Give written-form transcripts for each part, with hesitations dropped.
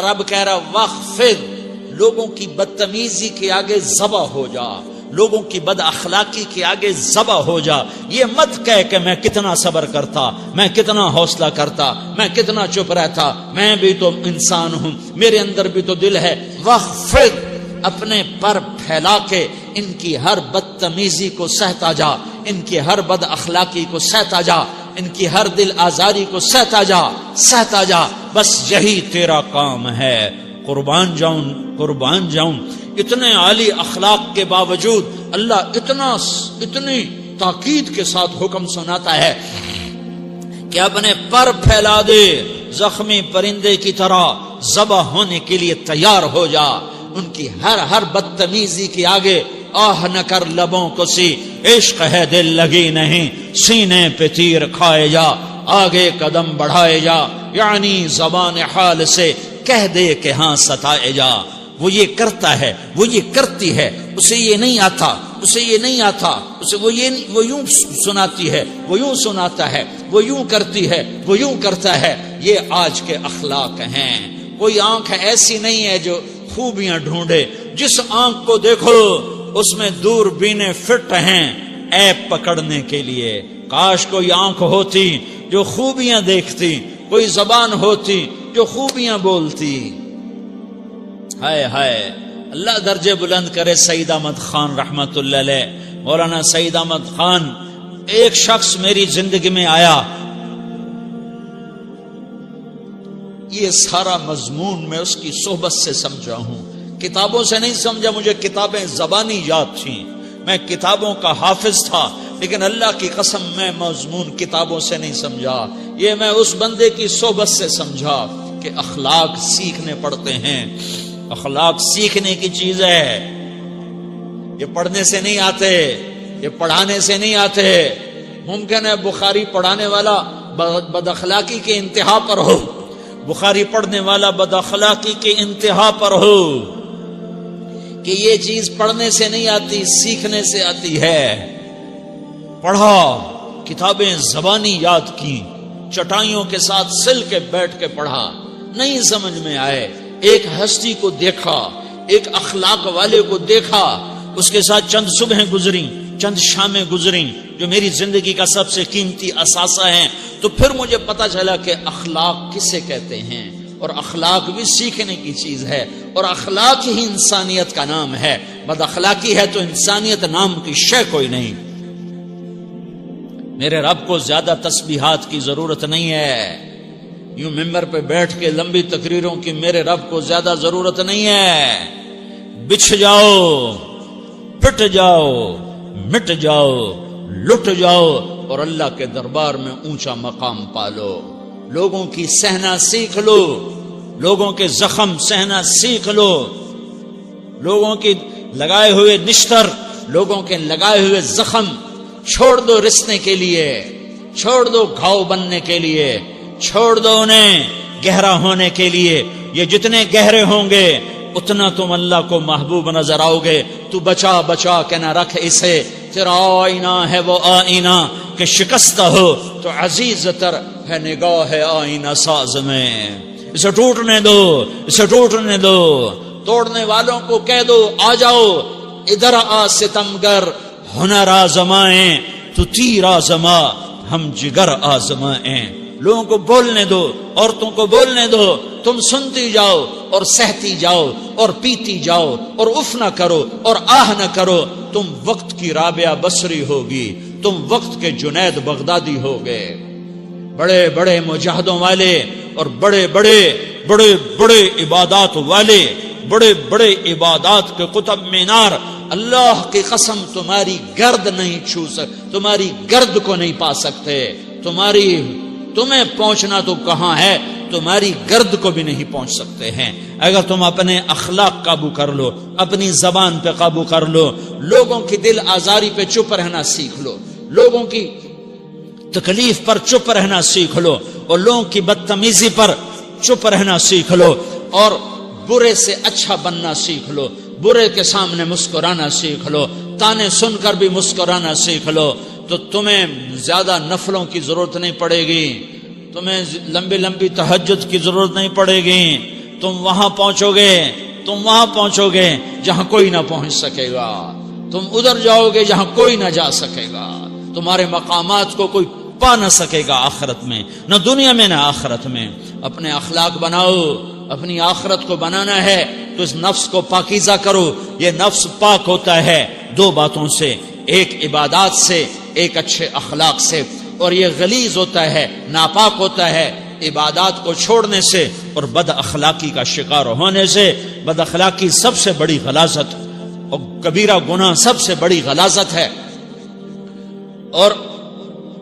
رب کہہ رہا وخفض، لوگوں کی بدتمیزی کے آگے ذبح ہو جا، لوگوں کی بد اخلاقی کے آگے ذبح ہو جا. یہ مت کہہ کہ میں کتنا صبر کرتا، میں کتنا حوصلہ کرتا، میں کتنا چپ رہتا، میں بھی تو انسان ہوں، میرے اندر بھی تو دل ہے. وخفض، اپنے پر پھیلا کے ان کی ہر بدتمیزی کو سہتا جا، ان کی ہر بد اخلاقی کو سہتا جا، ان کی ہر دل آزاری کو سہتا جا، سہتا جا. بس یہی تیرا کام ہے. قربان جاؤں اتنے عالی اخلاق کے باوجود اللہ اتنی تاکید کے ساتھ حکم سناتا ہے کہ اپنے پر پھیلا دے، زخمی پرندے کی طرح ذبح ہونے کے لیے تیار ہو جا. ان کی ہر بدتمیزی کے آگے آہ نہ کر لبوں کو سی، عشق ہے دل لگی نہیں، سینے پہ تیر کھائے جا، آگے قدم بڑھائے جا. یعنی زبان حال سے کہہ دے کہ ہاں ستائے جا. وہ یہ کرتا ہے، وہ یہ کرتی ہے، اسے یہ نہیں آتا، اسے یہ نہیں آتا، اسے وہ یوں سناتی ہے، وہ یوں سناتا ہے، وہ یوں کرتی ہے، وہ یوں کرتا ہے. یہ آج کے اخلاق ہیں. کوئی آنکھ ایسی نہیں ہے جو خوبیاں ڈھونڈے. جس آنکھ کو دیکھو اس میں دوربینیں فٹ ہیں عیب پکڑنے کے لیے. کاش کوئی آنکھ ہوتی جو خوبیاں دیکھتی، کوئی زبان ہوتی جو خوبیاں بولتی. ہائے ہائے، اللہ درجے بلند کرے. سعید احمد خان رحمت اللہ علیہ، مولانا سعید احمد خان، ایک شخص میری زندگی میں آیا. یہ سارا مضمون میں اس کی صحبت سے سمجھا ہوں، کتابوں سے نہیں سمجھا. مجھے کتابیں زبانی یاد تھیں، میں کتابوں کا حافظ تھا، لیکن اللہ کی قسم میں مضمون کتابوں سے نہیں سمجھا. یہ میں اس بندے کی صحبت سے سمجھا کہ اخلاق سیکھنے پڑتے ہیں. اخلاق سیکھنے کی چیز ہے، یہ پڑھنے سے نہیں آتے، یہ پڑھانے سے نہیں آتے. ممکن ہے بخاری پڑھانے والا بد اخلاقی کے انتہا پر ہو، بخاری پڑھنے والا بد اخلاقی کے انتہا پر ہو، کہ یہ چیز پڑھنے سے نہیں آتی، سیکھنے سے آتی ہے. پڑھا، کتابیں زبانی یاد کی، چٹائیوں کے ساتھ سل کے بیٹھ کے پڑھا، نہیں سمجھ میں آئے. ایک ہستی کو دیکھا، ایک اخلاق والے کو دیکھا، اس کے ساتھ چند صبحیں گزری، چند شامیں گزری جو میری زندگی کا سب سے قیمتی اثاثہ ہیں. تو پھر مجھے پتا چلا کہ اخلاق کسے کہتے ہیں، اور اخلاق بھی سیکھنے کی چیز ہے، اور اخلاق ہی انسانیت کا نام ہے. بد اخلاقی ہے تو انسانیت نام کی شے کوئی نہیں. میرے رب کو زیادہ تسبیحات کی ضرورت نہیں ہے. یوں ممبر پہ بیٹھ کے لمبی تقریروں کی میرے رب کو زیادہ ضرورت نہیں ہے. بچھ جاؤ، پٹ جاؤ، مٹ جاؤ، لٹ جاؤ، اور اللہ کے دربار میں اونچا مقام پالو. لوگوں کی سہنا سیکھ لو، لوگوں کے زخم سہنا سیکھ لو، لوگوں کی لگائے ہوئے نشتر، لوگوں کے لگائے ہوئے زخم چھوڑ دو رسنے کے لیے، چھوڑ دو گھاؤ بننے کے لیے، چھوڑ دو انہیں گہرا ہونے کے لیے. یہ جتنے گہرے ہوں گے اتنا تم اللہ کو محبوب نظر آؤ گے. تو بچا بچا کے نہ رکھ اسے، تیرا آئینہ ہے وہ آئینہ کہ شکستہ ہو تو عزیز تر ہے نگاہ آئینہ ساز میں. اسے ٹوٹنے دو، اسے ٹوٹنے دو. توڑنے والوں کو کہہ دو آ جاؤ ادھر آ ستمگر، ہنر آزمائیں تو تیر آزما، ہم جگر آزمائیں. لوگوں کو بولنے دو، عورتوں کو بولنے دو. تم سنتی جاؤ اور سہتی جاؤ اور پیتی جاؤ اور اف نہ کرو اور آہ نہ کرو. تم وقت کی رابعہ بصری ہوگی، تم وقت کے جنید بغدادی ہوگے. بڑے بڑے مجاہدوں والے اور بڑے بڑے بڑے بڑے عبادات والے، بڑے بڑے عبادات کے قطب مینار، اللہ کی قسم تمہاری گرد نہیں چھو سکتے، تمہاری گرد کو نہیں پا سکتے. تمہیں پہنچنا تو کہاں ہے، تمہاری گرد کو بھی نہیں پہنچ سکتے ہیں. اگر تم اپنے اخلاق قابو کر لو، اپنی زبان پہ قابو کر لو، لوگوں کی دل آزاری پہ چپ رہنا سیکھ لو، لوگوں کی تکلیف پر چپ رہنا سیکھ لو، اور لوگوں کی بدتمیزی پر چپ رہنا سیکھ لو، اور برے سے اچھا بننا سیکھ لو، برے کے سامنے مسکرانا سیکھ لو، تانے سن کر بھی مسکرانا سیکھ لو، تو تمہیں زیادہ نفلوں کی ضرورت نہیں پڑے گی، تمہیں لمبی لمبی تہجد کی ضرورت نہیں پڑے گی، تم وہاں پہنچو گے جہاں کوئی نہ پہنچ سکے گا، تم ادھر جاؤ گے جہاں کوئی نہ جا سکے گا، تمہارے مقامات کو کوئی پا نہ سکے گا آخرت میں، نہ دنیا میں نہ آخرت میں۔ اپنے اخلاق بناؤ، اپنی آخرت کو بنانا ہے تو اس نفس کو پاکیزہ کرو۔ یہ نفس پاک ہوتا ہے دو باتوں سے، ایک عبادات سے، ایک اچھے اخلاق سے، اور یہ غلیظ ہوتا ہے، ناپاک ہوتا ہے عبادات کو چھوڑنے سے اور بد اخلاقی کا شکار ہونے سے۔ بد اخلاقی سب سے بڑی غلاظت اور کبیرہ گناہ سب سے بڑی غلاظت ہے، اور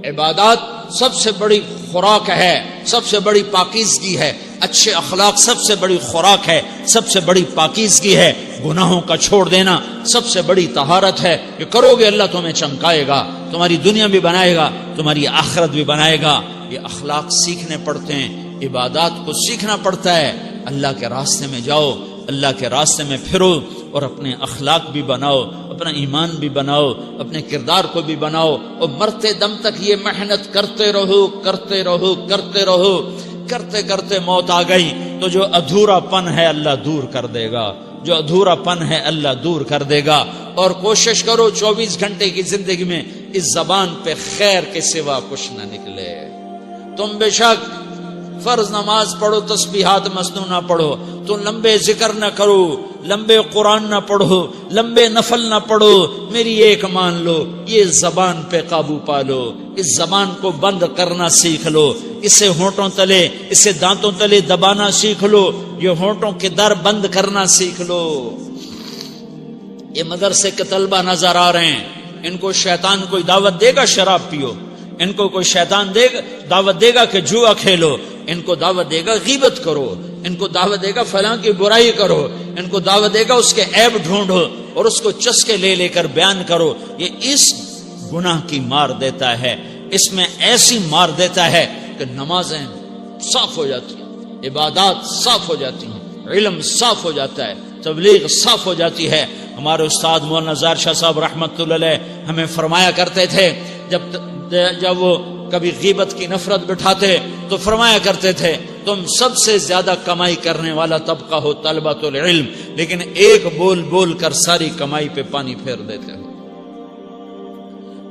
عبادات سب سے بڑی خوراک ہے، سب سے بڑی پاکیزگی ہے۔ اچھے اخلاق سب سے بڑی خوراک ہے، سب سے بڑی پاکیزگی ہے۔ گناہوں کا چھوڑ دینا سب سے بڑی طہارت ہے۔ یہ کرو گے اللہ تمہیں چمکائے گا، تمہاری دنیا بھی بنائے گا، تمہاری آخرت بھی بنائے گا۔ یہ اخلاق سیکھنے پڑتے ہیں، عبادات کو سیکھنا پڑتا ہے۔ اللہ کے راستے میں جاؤ، اللہ کے راستے میں پھرو، اور اپنے اخلاق بھی بناؤ، اپنا ایمان بھی بناؤ، اپنے کردار کو بھی بناؤ، اور مرتے دم تک یہ محنت کرتے رہو، کرتے رہو، کرتے رہو۔ کرتے کرتے موت آ گئی تو جو ادھورا پن ہے اللہ دور کر دے گا، جو ادھورا پن ہے اللہ دور کر دے گا۔ اور کوشش کرو 24 گھنٹے کی زندگی میں اس زبان پہ خیر کے سوا کچھ نہ نکلے۔ تم بے شک فرض نماز پڑھو، تسبیحات مسنون نہ پڑھو، تو لمبے ذکر نہ کرو، لمبے قرآن نہ پڑھو، لمبے نفل نہ پڑھو، میری ایک مان لو، یہ زبان پہ قابو پا لو، اس زبان کو بند کرنا سیکھ لو، اسے ہونٹوں تلے، اسے دانتوں تلے دبانا سیکھ لو، یہ ہونٹوں کے در بند کرنا سیکھ لو۔ یہ مدرسے کے طلبہ نظر آ رہے ہیں، ان کو شیطان کوئی دعوت دے گا شراب پیو، ان کو کوئی شیطان دعوت دے گا کہ جوا کھیلو، ان کو دعوت دے گا غیبت کرو، ان کو دعوت دے گا فلاں کی برائی کرو، ان کو دعوت دے گا اس کے عیب ڈھونڈو اور اس کو چسکے لے لے کر بیان کرو۔ یہ اس گناہ کی مار دیتا ہے، اس میں ایسی مار دیتا ہے کہ نمازیں صاف ہو جاتی ہیں، عبادات صاف ہو جاتی ہیں، علم صاف ہو جاتا ہے، تبلیغ صاف ہو جاتی ہے۔ ہمارے استاد مولانا زار شاہ صاحب رحمت اللہ علیہ ہمیں فرمایا کرتے تھے، جب وہ کبھی غیبت کی نفرت بٹھاتے تو فرمایا کرتے تھے تم سب سے زیادہ کمائی کرنے والا طبقہ ہو طلبۃ العلم، لیکن ایک بول بول کر ساری کمائی پہ پانی پھیر دیتے ہو۔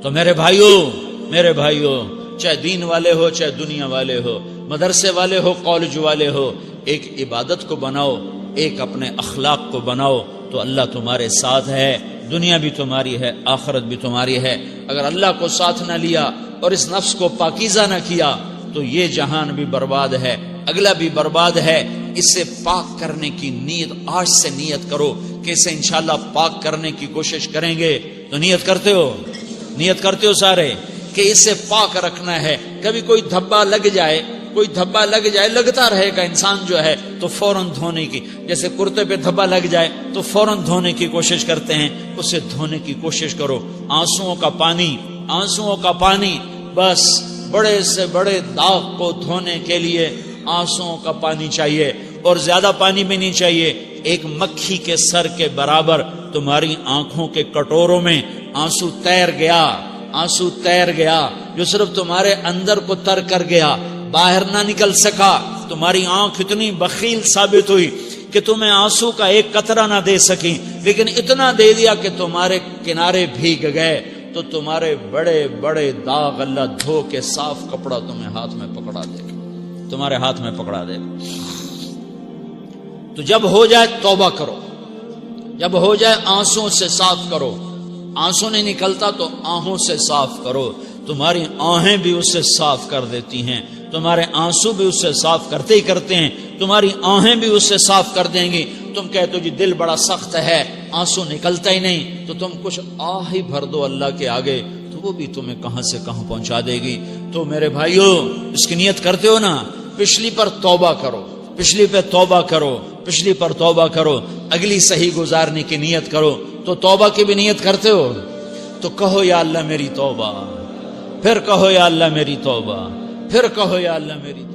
تو میرے بھائیوں چاہے دین والے ہو، چاہے دنیا والے ہو، مدرسے والے ہو، کالج والے ہو، ایک عبادت کو بناؤ، ایک اپنے اخلاق کو بناؤ، تو اللہ تمہارے ساتھ ہے، دنیا بھی تمہاری ہے، آخرت بھی تمہاری ہے۔ اگر اللہ کو ساتھ نہ لیا اور اس نفس کو پاکیزہ نہ کیا تو یہ جہان بھی برباد ہے، اگلا بھی برباد ہے۔ اسے پاک کرنے کی نیت آج سے نیت کرو کہ اسے انشاءاللہ پاک کرنے کی کوشش کریں گے۔ تو نیت کرتے ہو سارے کہ اسے پاک رکھنا ہے۔ کبھی کوئی دھبا لگ جائے، لگتا رہے گا انسان جو ہے تو فوراً دھونے کی، جیسے کرتے پہ دھبا لگ جائے تو فوراً دھونے کی کوشش کرتے ہیں، اسے دھونے کی کوشش کرو۔ آنسوؤں کا پانی بس بڑے سے بڑے داغ کو دھونے کے لیے آنسوؤں کا پانی چاہیے، اور زیادہ پانی بھی نہیں چاہیے۔ ایک مکھی کے سر کے برابر تمہاری آنکھوں کے کٹوروں میں آنسو تیر گیا جو صرف تمہارے اندر کو تر کر گیا، باہر نہ نکل سکا۔ تمہاری آنکھ اتنی بخیل ثابت ہوئی کہ تمہیں آنسو کا ایک قطرہ نہ دے سکی، لیکن اتنا دے دیا کہ تمہارے کنارے بھیگ گئے۔ تو تمہارے بڑے بڑے داغ اللہ دھو کے صاف کپڑا تمہیں ہاتھ میں پکڑا دے گا، تمہارے ہاتھ میں پکڑا دے گا۔ تو جب ہو جائے توبہ کرو، جب ہو جائے آنسوں سے صاف کرو۔ آنسو نہیں نکلتا تو آہوں سے صاف کرو، تمہاری آہیں بھی اس سے صاف کر دیتی ہیں، تمہارے آنسو بھی اس سے صاف کرتے ہی کرتے ہیں، تمہاری آہیں بھی اس سے صاف کر دیں گی۔ تم کہتے ہو جی دل بڑا سخت ہے، آنسو نکلتا ہی نہیں، تو تم کچھ آہ ہی بھر دو اللہ کے آگے، تو وہ بھی تمہیں کہاں سے کہاں پہنچا دے گی۔ تو میرے بھائیو اس کی نیت کرتے ہو نا، پچھلی پر توبہ کرو، پچھلی پہ توبہ کرو، پچھلی پر توبہ کرو، اگلی صحیح گزارنے کی نیت کرو۔ تو توبہ کی بھی نیت کرتے ہو تو کہو یا اللہ میری توبہ، پھر کہو یا اللہ میری توبہ، پھر کہو یا اللہ میری توبہ۔